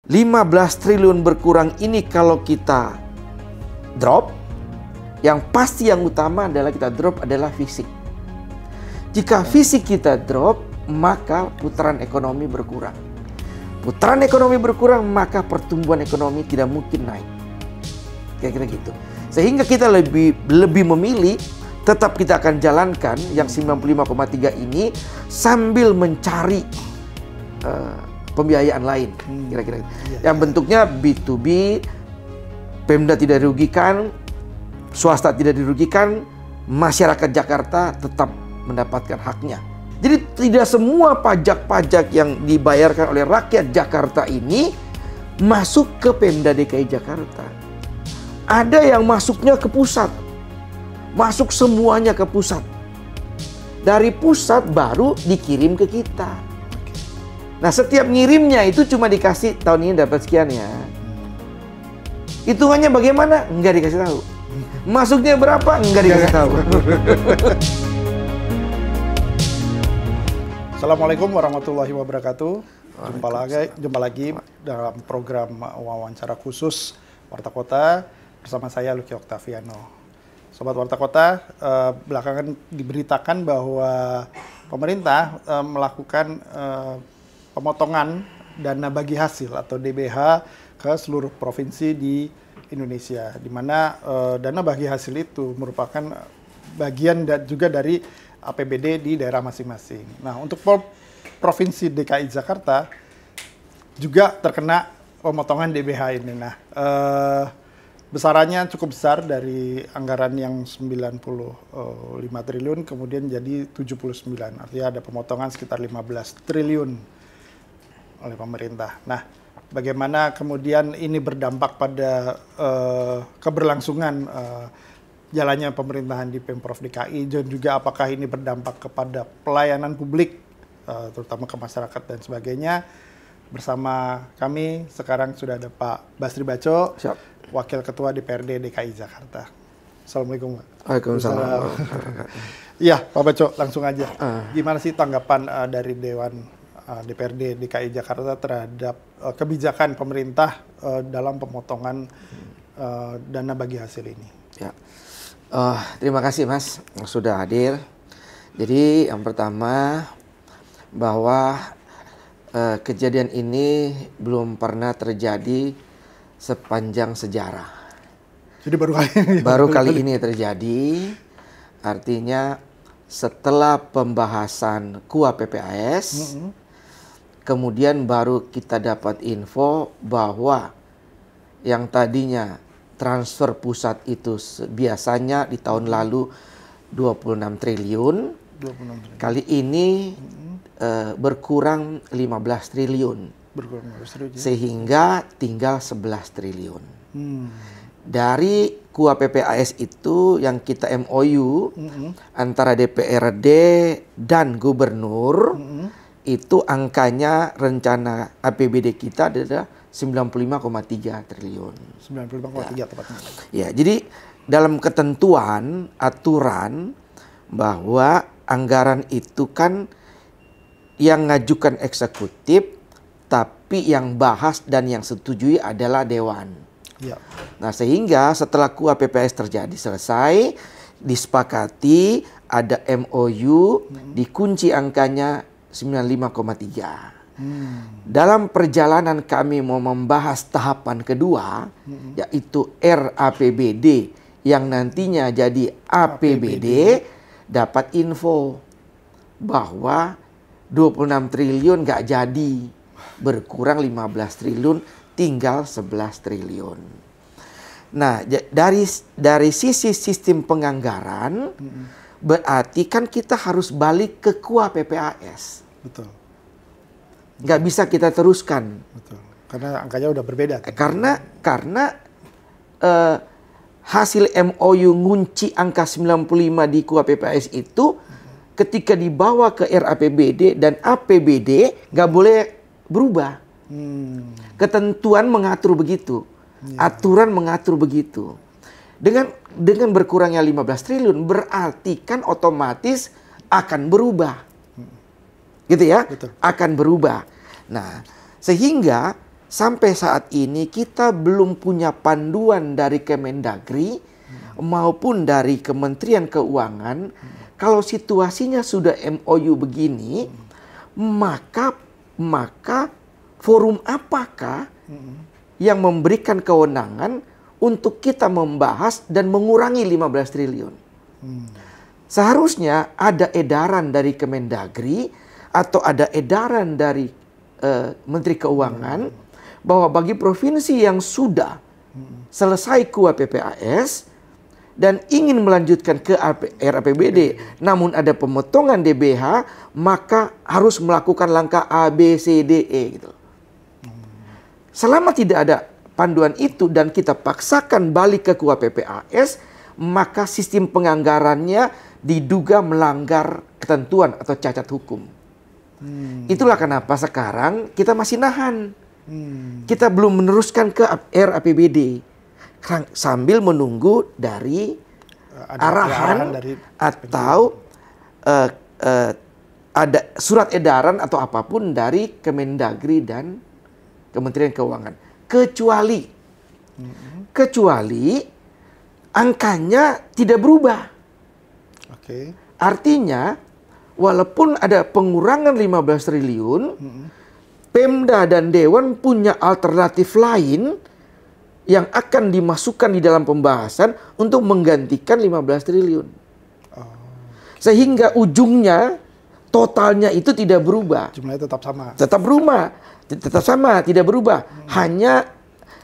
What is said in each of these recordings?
15 triliun berkurang ini kalau kita drop, yang pasti yang utama adalah kita drop adalah fisik. Jika fisik kita drop, maka putaran ekonomi berkurang. Putaran ekonomi berkurang, maka pertumbuhan ekonomi tidak mungkin naik. Kira-kira gitu. Sehingga kita lebih memilih tetap kita akan jalankan yang 95,3 ini sambil mencari pembiayaan lain. Kira-kira gitu. Yang bentuknya B2B, Pemda tidak dirugikan, swasta tidak dirugikan, masyarakat Jakarta tetap mendapatkan haknya. Jadi tidak semua pajak-pajak yang dibayarkan oleh rakyat Jakarta ini masuk ke Pemda DKI Jakarta. Ada yang masuknya ke pusat. Masuk semuanya ke pusat. Dari pusat baru dikirim ke kita. Nah, setiap ngirimnya itu cuma dikasih tahun ini dapat sekian ya. Hitungannya bagaimana? Enggak dikasih tahu. Masuknya berapa? Enggak dikasih tahu. Assalamualaikum warahmatullahi wabarakatuh. Jumpa lagi dalam program wawancara khusus Warta Kota bersama saya Lucky Octaviano. Sobat Warta Kota, belakangan diberitakan bahwa pemerintah melakukan pemotongan dana bagi hasil atau DBH ke seluruh provinsi di Indonesia, di mana dana bagi hasil itu merupakan bagian juga dari APBD di daerah masing-masing. Nah, untuk Provinsi DKI Jakarta juga terkena pemotongan DBH ini. Nah, besarannya cukup besar dari anggaran yang 95 triliun kemudian jadi 79. Artinya ada pemotongan sekitar 15 triliun oleh pemerintah. Nah, bagaimana kemudian ini berdampak pada keberlangsungan jalannya pemerintahan di Pemprov DKI, dan juga apakah ini berdampak kepada pelayanan publik, terutama ke masyarakat dan sebagainya. Bersama kami sekarang sudah ada Pak Basri Baco, Wakil Ketua DPRD DKI Jakarta. Assalamualaikum, Pak. Waalaikumsalam. Iya, Pak Baco, langsung aja. Gimana sih tanggapan dari Dewan DPRD DKI Jakarta terhadap kebijakan pemerintah dalam pemotongan dana bagi hasil ini? Ya. Terima kasih Mas sudah hadir. Jadi yang pertama bahwa kejadian ini belum pernah terjadi sepanjang sejarah. Jadi baru kali ini terjadi. Artinya setelah pembahasan KUA PPAS, kemudian baru kita dapat info bahwa yang tadinya transfer pusat itu biasanya di tahun lalu 26 triliun. Kali ini berkurang 15 triliun. Sehingga tinggal 11 triliun. Dari KUA PPAS itu yang kita MOU antara DPRD dan gubernur, itu angkanya rencana APBD kita adalah 95,3 triliun. 95,3 tepatnya. Ya, jadi dalam ketentuan aturan bahwa anggaran itu kan yang ngajukan eksekutif, tapi yang bahas dan yang setujui adalah dewan. Ya. Nah, sehingga setelah KUA PPAS terjadi selesai, disepakati ada MOU, dikunci angkanya 95,3. Dalam perjalanan kami mau membahas tahapan kedua, yaitu RAPBD yang nantinya jadi APBD, dapat info bahwa 26 triliun nggak jadi, berkurang 15 triliun, tinggal 11 triliun. Nah, dari sisi sistem penganggaran, berarti kan kita harus balik ke KUA PPAS. Betul. Nggak bisa kita teruskan. Betul. Karena angkanya udah berbeda. Karena hasil MOU ngunci angka 95 di KUA PPAS itu ketika dibawa ke RAPBD dan APBD nggak boleh berubah. Ketentuan mengatur begitu. Aturan mengatur begitu. Dengan berkurangnya 15 triliun berarti kan otomatis akan berubah. Gitu ya? Betul. Akan berubah. Nah, sehingga sampai saat ini kita belum punya panduan dari Kemendagri maupun dari Kementerian Keuangan. Kalau situasinya sudah MOU begini, maka forum apakah yang memberikan kewenangan untuk kita membahas dan mengurangi 15 triliun? Seharusnya ada edaran dari Kemendagri atau ada edaran dari Menteri Keuangan bahwa bagi provinsi yang sudah selesai KUA PPAS dan ingin melanjutkan ke RAPBD, namun ada pemotongan DBH, maka harus melakukan langkah A, B, C, D, E gitu. Selama tidak ada panduan itu dan kita paksakan balik ke KUA PPAS, maka sistem penganggarannya diduga melanggar ketentuan atau cacat hukum. Itulah kenapa sekarang kita masih nahan. Kita belum meneruskan ke RAPBD sambil menunggu dari arahan dari atau ada surat edaran atau apapun dari Kemendagri dan Kementerian Keuangan. Kecuali angkanya tidak berubah. Artinya walaupun ada pengurangan 15 triliun, Pemda dan Dewan punya alternatif lain yang akan dimasukkan di dalam pembahasan untuk menggantikan 15 triliun. Sehingga ujungnya totalnya itu tidak berubah. Jumlahnya tetap sama. Tetap sama, tidak berubah. Hanya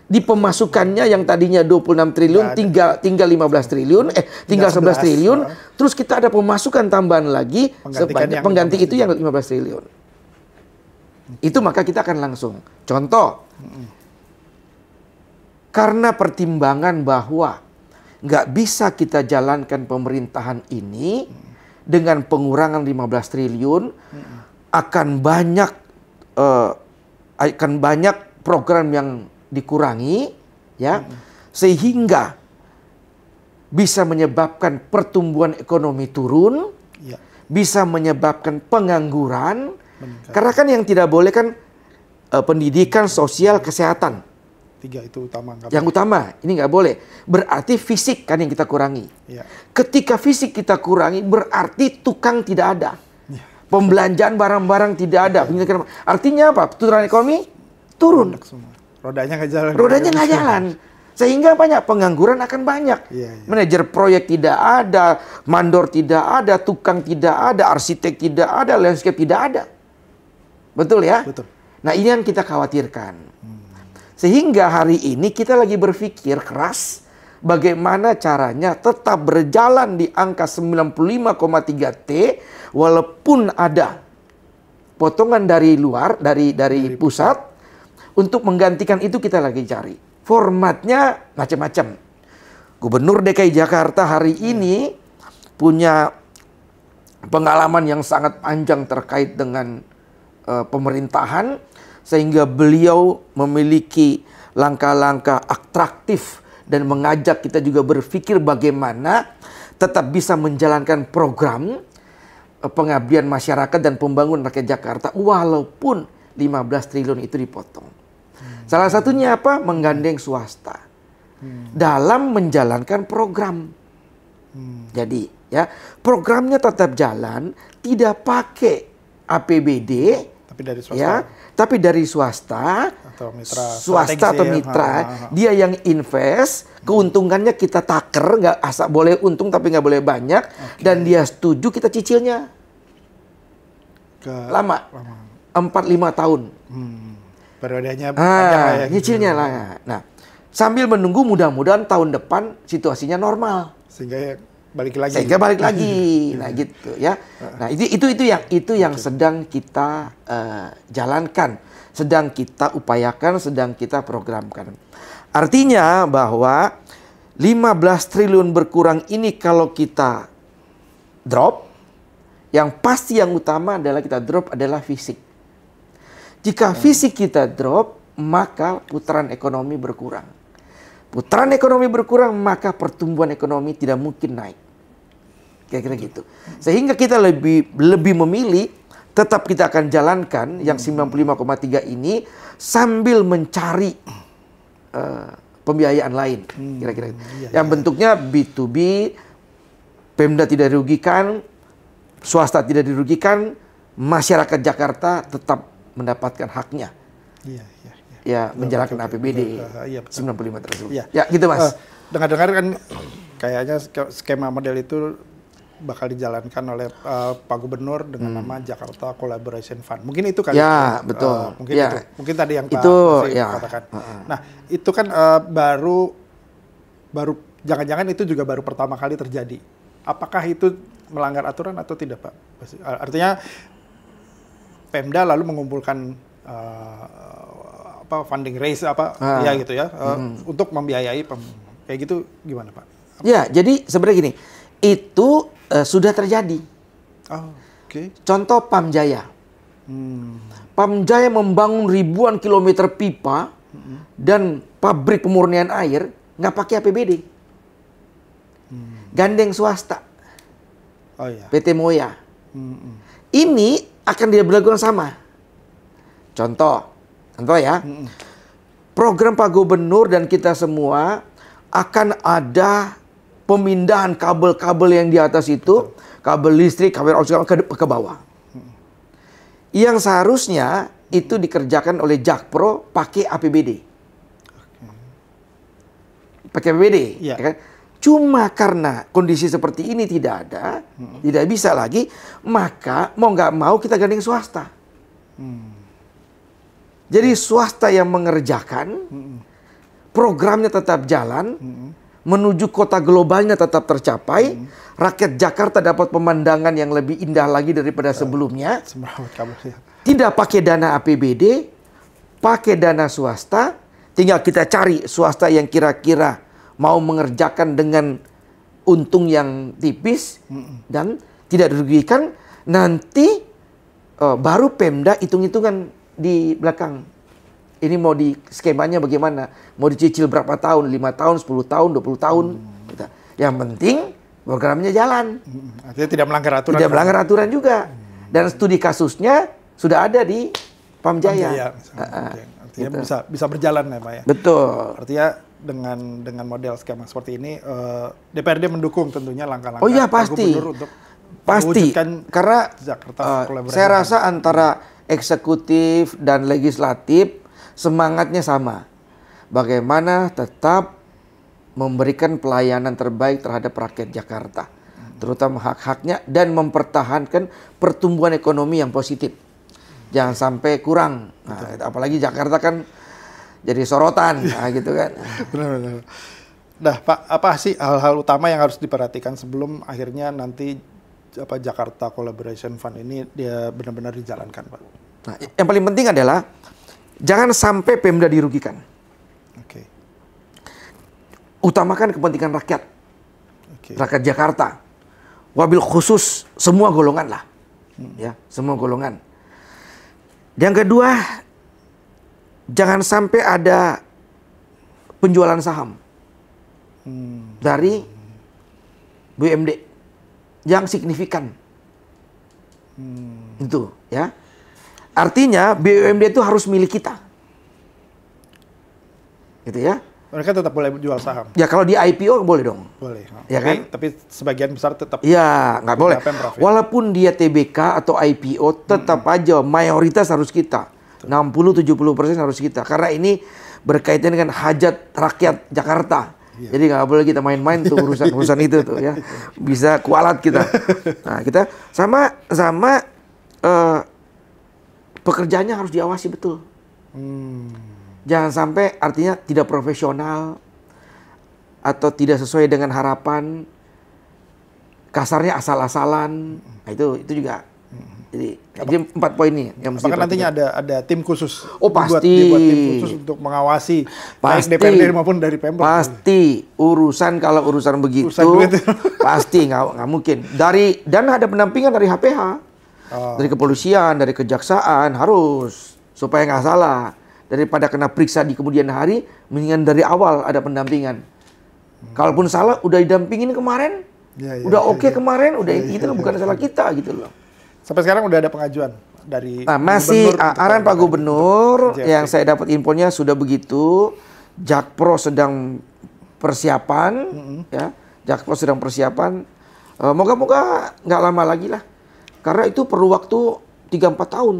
di pemasukannya yang tadinya 26 triliun tinggal 15 triliun, tinggal 11 triliun, terus kita ada pemasukan tambahan lagi pengganti itu yang 15 triliun. Itu maka kita akan langsung. Contoh, karena pertimbangan bahwa nggak bisa kita jalankan pemerintahan ini dengan pengurangan 15 triliun, akan banyak program yang dikurangi, ya, sehingga bisa menyebabkan pertumbuhan ekonomi turun, bisa menyebabkan pengangguran. Karena kan yang tidak boleh kan pendidikan, sosial, kesehatan. 3 itu utama. Yang utama, ini nggak boleh. Berarti fisik kan yang kita kurangi. Ketika fisik kita kurangi, berarti tukang tidak ada. Pembelanjaan barang-barang tidak ada. Artinya apa? Pertumbuhan ekonomi turun. Rodanya nggak jalan. Sehingga banyak pengangguran akan banyak. Manajer proyek tidak ada, mandor tidak ada, tukang tidak ada, arsitek tidak ada, landscape tidak ada. Betul ya? Betul. Nah ini yang kita khawatirkan. Sehingga hari ini kita lagi berpikir keras bagaimana caranya tetap berjalan di angka 95,3 T walaupun ada potongan dari luar, dari pusat untuk menggantikan itu kita lagi cari. Formatnya macam-macam. Gubernur DKI Jakarta hari ini punya pengalaman yang sangat panjang terkait dengan pemerintahan, sehingga beliau memiliki langkah-langkah atraktif dan mengajak kita juga berpikir bagaimana tetap bisa menjalankan program pengabdian masyarakat dan pembangunan rakyat Jakarta walaupun 15 triliun itu dipotong. Salah satunya apa? Menggandeng swasta dalam menjalankan program. Jadi ya, programnya tetap jalan, tidak pakai APBD, tapi dari swasta atau mitra, dia yang invest, keuntungannya kita taker, nggak asal boleh untung tapi nggak boleh banyak, dan dia setuju kita cicilnya lama. 4-5 tahun. Periodenya panjang ya. Nyicilnya lah. Nah, sambil menunggu mudah-mudahan tahun depan situasinya normal. Sehingga balik lagi. Nah, gitu ya. Nah, itu yang sedang kita jalankan, sedang kita upayakan, sedang kita programkan. Artinya bahwa 15 triliun berkurang ini kalau kita drop, yang pasti yang utama adalah kita drop adalah fisik. Jika fisik kita drop, maka putaran ekonomi berkurang. Putaran ekonomi berkurang, maka pertumbuhan ekonomi tidak mungkin naik. Kira-kira gitu. Sehingga kita lebih memilih tetap kita akan jalankan yang 95,3 ini sambil mencari pembiayaan lain, kira-kira. Yang bentuknya B2B, Pemda tidak dirugikan, swasta tidak dirugikan, masyarakat Jakarta tetap mendapatkan haknya. Ya, menjalankan APBD 95 tersebut. Ya, gitu Mas. Dengar-dengar kan kayaknya skema model itu bakal dijalankan oleh Pak Gubernur dengan nama Jakarta Collaboration Fund. Mungkin itu kali. Ya, betul. Mungkin ya. itu. Mungkin tadi yang Pak itu, ya. katakan. Nah, itu kan baru jangan-jangan itu juga baru pertama kali terjadi. Apakah itu melanggar aturan atau tidak, Pak? Artinya Pemda lalu mengumpulkan funding raise ya gitu ya untuk membiayai kayak gitu, gimana Pak? Ya, jadi sebenarnya gini, itu sudah terjadi. Contoh Pamjaya. Pamjaya membangun ribuan kilometer pipa dan pabrik pemurnian air nggak pakai APBD. Gandeng swasta. PT Moya. Ini akan dia berlakukan sama. Contoh ya. Program Pak Gubernur dan kita semua akan ada pemindahan kabel-kabel yang di atas itu, kabel listrik, kabel oksigen ke bawah. Yang seharusnya itu dikerjakan oleh Jakpro pakai APBD. Pakai APBD, ya kan? Cuma karena kondisi seperti ini tidak ada, tidak bisa lagi, maka mau nggak mau kita gandeng swasta. Jadi swasta yang mengerjakan, programnya tetap jalan, menuju kota globalnya tetap tercapai, rakyat Jakarta dapat pemandangan yang lebih indah lagi daripada sebelumnya. Tidak pakai dana APBD, pakai dana swasta, tinggal kita cari swasta yang kira-kira mau mengerjakan dengan untung yang tipis dan tidak dirugikan. Nanti baru Pemda hitung-hitungan di belakang. Ini mau di skemanya bagaimana? Mau dicicil berapa tahun? 5 tahun, 10 tahun, 20 tahun. Yang penting programnya jalan. Artinya tidak melanggar aturan. Tidak melanggar aturan juga. Dan studi kasusnya sudah ada di Pamjaya. Artinya bisa berjalan ya Pak ya? Betul. Artinya dengan model skema seperti ini, DPRD mendukung tentunya langkah-langkah Pak Gubernur untuk mewujudkan. Karena Jakarta saya rasa antara eksekutif dan legislatif semangatnya sama. Bagaimana tetap memberikan pelayanan terbaik terhadap rakyat Jakarta. Terutama hak-haknya dan mempertahankan pertumbuhan ekonomi yang positif. Jangan sampai kurang. Nah, apalagi Jakarta kan jadi sorotan, gitu kan. Benar. Nah, Pak, apa sih hal-hal utama yang harus diperhatikan sebelum akhirnya nanti Jakarta Collaboration Fund ini dia benar-benar dijalankan, Pak? Nah, yang paling penting adalah jangan sampai Pemda dirugikan. Utamakan kepentingan rakyat. Rakyat Jakarta. Wabil khusus semua golongan lah. Ya, semua golongan. Yang kedua, jangan sampai ada penjualan saham dari BUMD yang signifikan. Itu, ya. Artinya BUMD itu harus milik kita. Gitu ya. Mereka tetap boleh jual saham. Ya kalau di IPO boleh dong. Boleh. Ya kan? Tapi sebagian besar tetap. Ya nggak boleh. Walaupun dia TBK atau IPO tetap aja mayoritas harus kita. 60-70% harus kita. Karena ini berkaitan dengan hajat rakyat Jakarta. Jadi nggak boleh kita main-main tuh urusan itu tuh ya. Bisa kualat kita. Nah kita sama pekerjaannya harus diawasi betul. Jangan sampai artinya tidak profesional atau tidak sesuai dengan harapan, kasarnya asal-asalan. Nah, itu juga. Jadi 4 poin ini yang mesti. Apakah nantinya ada tim khusus? Oh pasti. Dibuat tim khusus untuk mengawasi baik DPRD maupun dari Pemprov. Pasti. Kalau urusan begitu pasti nggak mungkin. Dan ada pendampingan dari HPH, dari kepolisian, dari kejaksaan harus supaya nggak salah. Daripada kena periksa di kemudian hari, mendingan dari awal ada pendampingan. Kalaupun salah, udah didampingin kemarin, udah oke kemarin, udah itu bukan salah kita gitu loh. Sampai sekarang udah ada pengajuan dari masih arahan Pak Gubernur JFT. yang saya dapat infonya sudah begitu. Jakpro sedang persiapan, ya. Jakpro sedang persiapan. Moga-moga nggak lama lagi lah, karena itu perlu waktu 3-4 tahun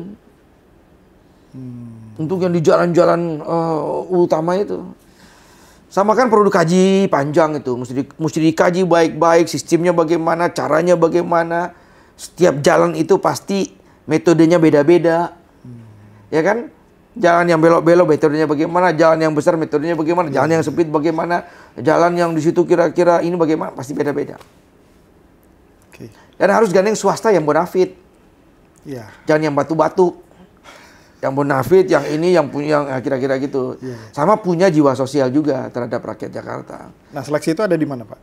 untuk yang di jalan-jalan utama itu. Sama kan perlu dikaji panjang itu, mesti dikaji baik-baik, sistemnya bagaimana, caranya bagaimana. Setiap jalan itu pasti metodenya beda-beda, ya kan? Jalan yang belok-belok metodenya bagaimana, jalan yang besar metodenya bagaimana, jalan yang sempit bagaimana, jalan yang di situ kira-kira ini bagaimana, pasti beda-beda. Okay. Dan harus gandeng swasta yang bonafit, jangan yang batu-batu. Yang bonafit, yang ini, yang punya kira-kira gitu. Sama punya jiwa sosial juga terhadap rakyat Jakarta. Nah, seleksi itu ada di mana, Pak?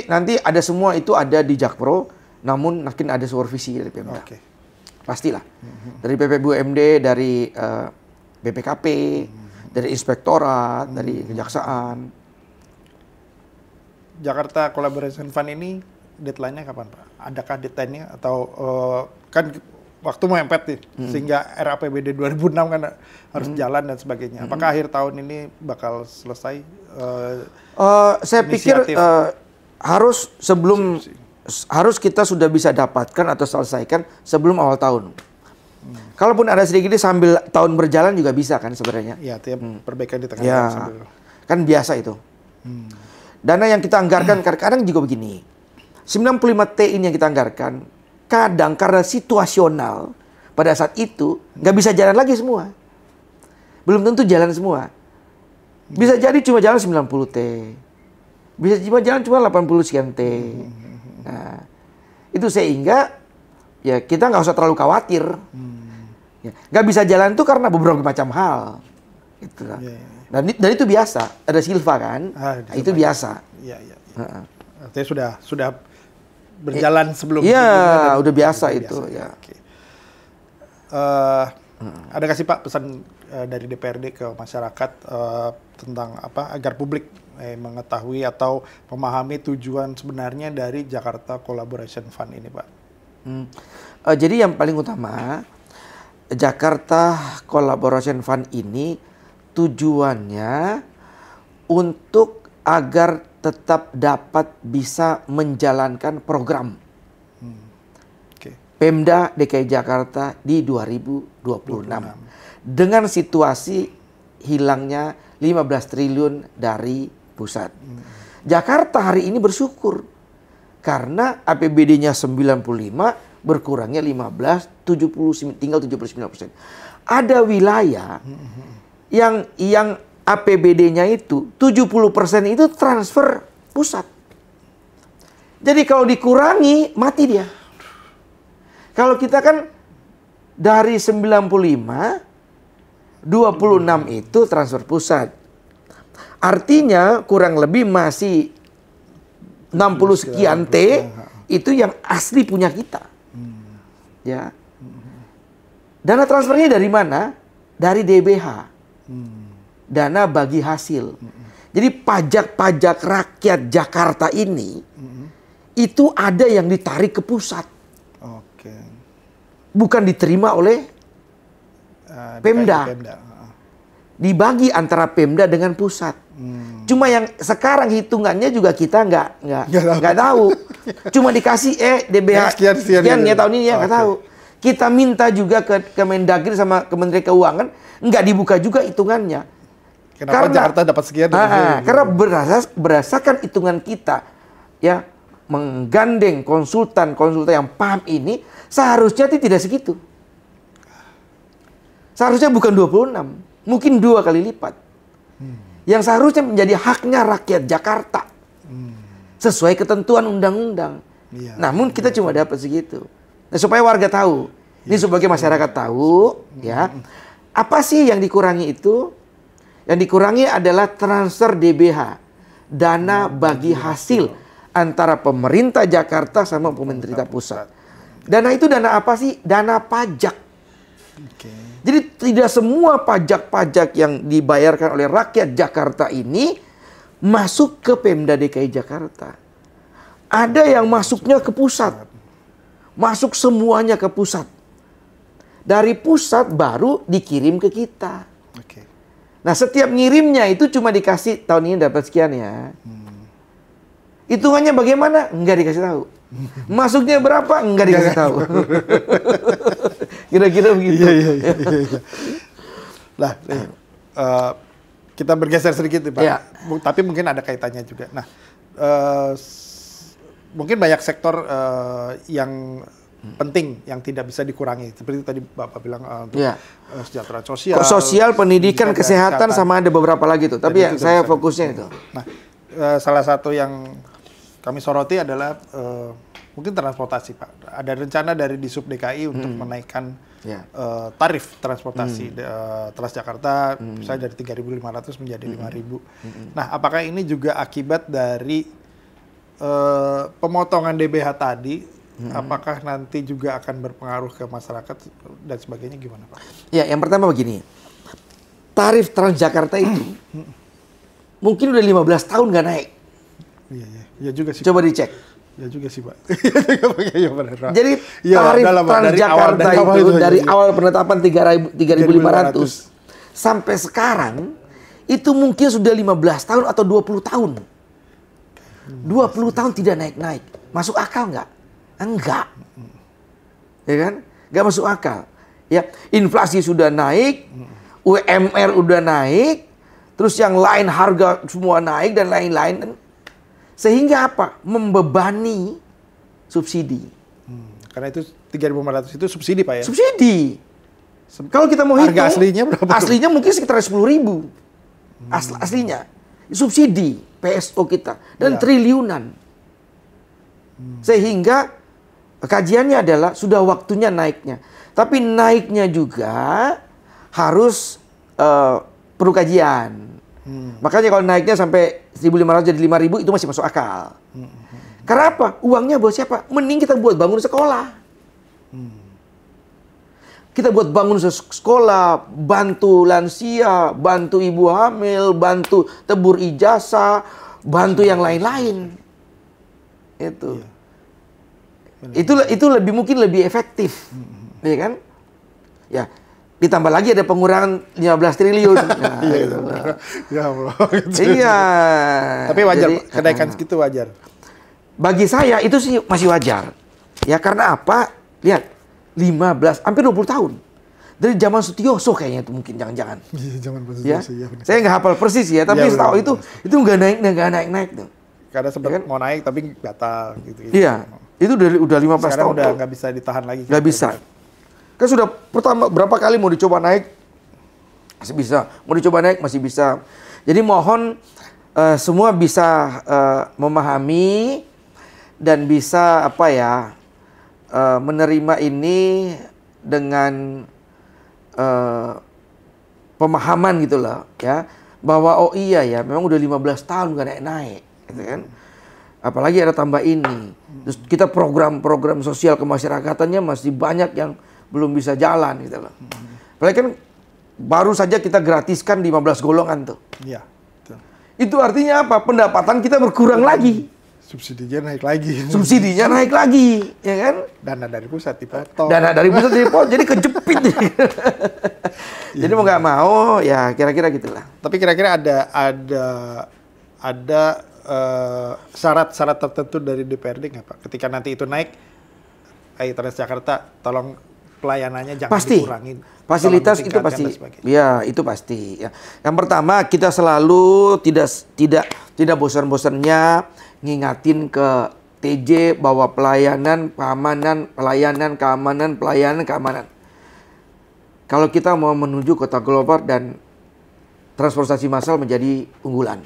Nanti ada semua itu ada di Jakpro, namun mungkin ada supervisi dari Pemda. Okay. Pastilah. Dari PPBUMD, dari BPKP, dari inspektorat, dari kejaksaan. Jakarta Collaboration Fund ini deadline-nya kapan, Pak? Adakah deadline-nya atau kan waktu mepet nih, sehingga RAPBD 2006 kan harus jalan dan sebagainya. Apakah akhir tahun ini bakal selesai? Saya pikir harus kita sudah bisa dapatkan atau selesaikan sebelum awal tahun. Kalaupun ada sedikit sambil tahun berjalan juga bisa kan sebenarnya. Ya, tiap perbaikan di tengah sambil. Kan biasa itu. Dana yang kita anggarkan kadang-kadang juga begini. 95T ini yang kita anggarkan. Kadang karena situasional pada saat itu nggak bisa jalan lagi semua. Belum tentu jalan semua. Bisa jadi cuma jalan 90T. Bisa jalan cuma 80 sekian T. Nah, itu sehingga ya kita nggak usah terlalu khawatir. Ya, nggak bisa jalan itu karena beberapa macam hal. Gitu. Dan itu biasa. Ada silva kan? Itu biasa. Iya. Artinya sudah berjalan sebelum. Iya, udah biasa itu. Ya. Okay. Ada kasih Pak pesan dari DPRD ke masyarakat tentang apa agar publik mengetahui atau memahami tujuan sebenarnya dari Jakarta Collaboration Fund ini, Pak? Jadi yang paling utama Jakarta Collaboration Fund ini tujuannya untuk agar tetap dapat bisa menjalankan program Pemda DKI Jakarta di 2026 dengan situasi hilangnya 15 triliun dari pusat. Jakarta hari ini bersyukur karena APBD-nya 95 berkurangnya 15, 70 tinggal 79%. Ada wilayah yang APBD-nya itu 70% itu transfer pusat. Jadi kalau dikurangi mati dia. Kalau kita kan dari 95 26 itu transfer pusat. Artinya kurang lebih masih 60 sekian T itu yang asli punya kita. Ya. Dana transfernya dari mana? Dari DBH. Dana bagi hasil. Jadi pajak-pajak rakyat Jakarta ini itu ada yang ditarik ke pusat. Oke. Bukan diterima oleh Pemda. Dibagi antara Pemda dengan pusat. Cuma yang sekarang hitungannya juga kita nggak tahu. Cuma dikasih DBH sekian ya tahun ini ya nggak tahu. Kita minta juga ke Kemendagri sama Kementerian Keuangan nggak dibuka juga hitungannya. Kenapa Jakarta dapat sekian? Karena berdasarkan hitungan kita, ya menggandeng konsultan yang paham ini, seharusnya tidak segitu. Seharusnya bukan 26, mungkin 2 kali lipat. Yang seharusnya menjadi haknya rakyat Jakarta, sesuai ketentuan undang-undang. Namun kita cuma dapat segitu. Nah, supaya warga tahu, ini sebagai masyarakat tahu, ya apa sih yang dikurangi itu? Yang dikurangi adalah transfer DBH, dana bagi hasil antara pemerintah Jakarta sama pemerintah pusat. Dana itu dana apa sih? Dana pajak. Jadi tidak semua pajak-pajak yang dibayarkan oleh rakyat Jakarta ini masuk ke Pemda DKI Jakarta. Ada yang masuknya ke pusat. masuk semuanya ke pusat. Dari pusat baru dikirim ke kita. Oke. Nah, setiap ngirimnya itu cuma dikasih tahun ini dapat sekian ya. Hitungannya bagaimana? Enggak dikasih tahu. Masuknya berapa? Enggak dikasih tahu. Kira-kira begitu. Iya. Lah, kita bergeser sedikit nih, Pak. Iya. Tapi mungkin ada kaitannya juga. Nah, mungkin banyak sektor yang penting yang tidak bisa dikurangi. Seperti tadi Bapak bilang untuk kesejahteraan sosial. Sosial, pendidikan, kesehatan, sama ada beberapa lagi tuh. Tapi ya saya fokusnya itu. Nah, salah satu yang kami soroti adalah mungkin transportasi, Pak. Ada rencana dari Disub DKI untuk menaikkan tarif transportasi Transjakarta, misalnya dari 3.500 menjadi 5.000. Nah, apakah ini juga akibat dari pemotongan DBH tadi? Apakah nanti juga akan berpengaruh ke masyarakat dan sebagainya, gimana, Pak? Ya, yang pertama begini. Tarif Transjakarta itu mungkin udah 15 tahun nggak naik. Iya juga sih. Coba dicek. Ya juga sih, Pak. Jadi tarif Transjakarta itu dari awal penetapan 3.500 sampai sekarang itu mungkin sudah 15 tahun atau 20 tahun. 20 tahun tidak naik-naik. Masuk akal nggak? Enggak. Ya kan? Nggak masuk akal. Ya, inflasi sudah naik, UMR udah naik, terus yang lain harga semua naik dan lain-lain. Sehingga apa? Membebani subsidi. Karena itu 3.500 itu subsidi, Pak ya? Subsidi. Kalau kita mau hitung, harga aslinya berapa? Aslinya mungkin sekitar 10.000. Aslinya. Subsidi PSO kita. Dan triliunan. Sehingga kajiannya adalah sudah waktunya naiknya. Tapi naiknya juga harus perlu kajian. Makanya kalau naiknya sampai 1.500 jadi 5.000 itu masih masuk akal. Karena apa? Uangnya buat siapa? Mending kita buat bangun sekolah. Kita buat bangun sekolah, bantu lansia, bantu ibu hamil, bantu tebur ijazah, bantu yang lain-lain. Itu. Itu lebih mungkin lebih efektif. Ya kan? Ya. Ditambah lagi ada pengurangan 15 triliun. Nah, ya Allah. Iya. Tapi wajar, kenaikan segitu wajar. Bagi saya itu sih masih wajar. Ya karena apa? Lihat, 15, hampir 20 tahun. Dari zaman Sutioso kayaknya itu mungkin jangan-jangan. Iya, zaman Sutioso. Ya? Saya nggak hafal persis ya, tapi setahu itu nggak naik tuh. Karena sempat mau naik tapi batal gitu. Iya, itu udah 15 tahun. Sekarang udah nggak bisa ditahan lagi. Nggak bisa. Kan sudah pertama berapa kali mau dicoba naik masih bisa, mau dicoba naik masih bisa. Jadi mohon semua bisa memahami dan bisa menerima ini dengan pemahaman gitu loh ya, bahwa oh iya ya memang udah 15 tahun nggak naik gitu kan. Apalagi ada tambah ini. Terus kita program-program sosial kemasyarakatannya masih banyak yang belum bisa jalan gitu loh. Apalagi kan baru saja kita gratiskan 15 golongan tuh. Iya. Itu artinya apa? Pendapatan kita berkurang lagi. Subsidinya naik lagi. Subsidinya naik lagi, ya kan? Dana dari pusat dipotong. Jadi kejepit. Jadi mau nggak mau, ya kira-kira gitulah. Tapi kira-kira ada syarat-syarat tertentu dari DPRD nggak, Pak? Ketika nanti itu naik, Transjakarta tolong pelayanannya jangan dikurangin. Fasilitas itu pasti. Ya, itu pasti. Ya. Yang pertama kita selalu tidak bosan-bosannya ngingatin ke TJ bahwa pelayanan keamanan. Kalau kita mau menuju kota global dan transportasi massal menjadi unggulan,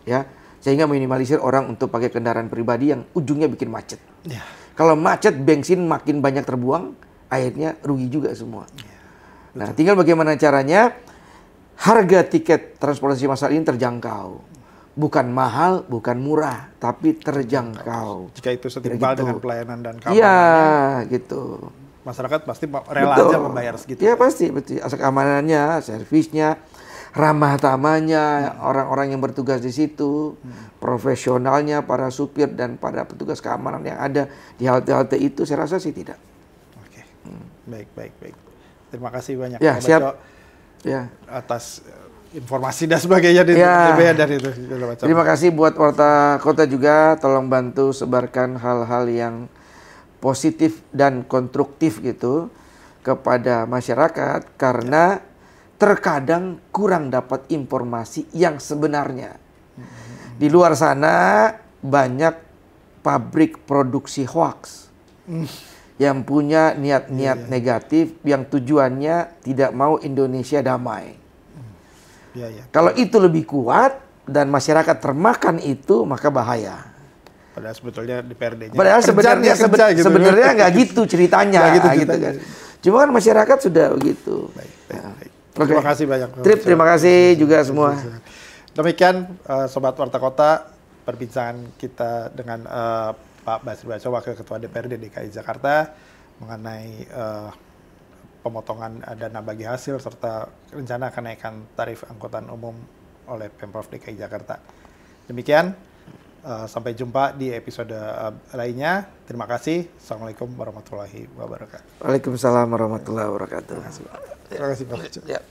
ya, sehingga minimalisir orang untuk pakai kendaraan pribadi yang ujungnya bikin macet. Ya. Kalau macet, bensin makin banyak terbuang, akhirnya rugi juga semua. Ya, nah, tinggal bagaimana caranya harga tiket transportasi massal ini terjangkau. Bukan mahal, bukan murah, tapi terjangkau. Jika itu setimpal dengan pelayanan dan keamanannya. Iya, gitu. Masyarakat pasti rela aja membayar segitu. Iya, pasti. Asal keamanannya, servisnya. ramah tamahnya orang-orang yang bertugas di situ, profesionalnya para supir dan para petugas keamanan yang ada di halte-halte itu, saya rasa sih tidak. Oke. Baik. Terima kasih banyak Ya, Pak siap. Baco Ya. atas informasi dan sebagainya di Ya. DBH dan itu segala macam. Terima kasih buat Warta Kota juga, tolong bantu sebarkan hal-hal yang positif dan konstruktif gitu kepada masyarakat, karena terkadang kurang dapat informasi yang sebenarnya. Di luar sana banyak pabrik produksi hoax yang punya niat-niat negatif yang tujuannya tidak mau Indonesia damai. Iya. Kalau itu lebih kuat dan masyarakat termakan itu, maka bahaya. Padahal sebetulnya di PRD-nya. Padahal sebenarnya gitu. sebenarnya nggak gitu ceritanya, Nggak gitu gitu ceritanya. kan. Cuma kan masyarakat sudah begitu. Baik. Oke. Terima kasih banyak. Trip, terima kasih juga semua. Demikian Sobat Warta Kota, perbincangan kita dengan Pak Basri Baco, Wakil Ketua DPRD DKI Jakarta mengenai pemotongan dana bagi hasil serta rencana kenaikan tarif angkutan umum oleh Pemprov DKI Jakarta. Demikian, sampai jumpa di episode lainnya. Terima kasih. Assalamualaikum warahmatullahi wabarakatuh. Waalaikumsalam warahmatullahi wabarakatuh. Terima kasih Pak Baco. Ya.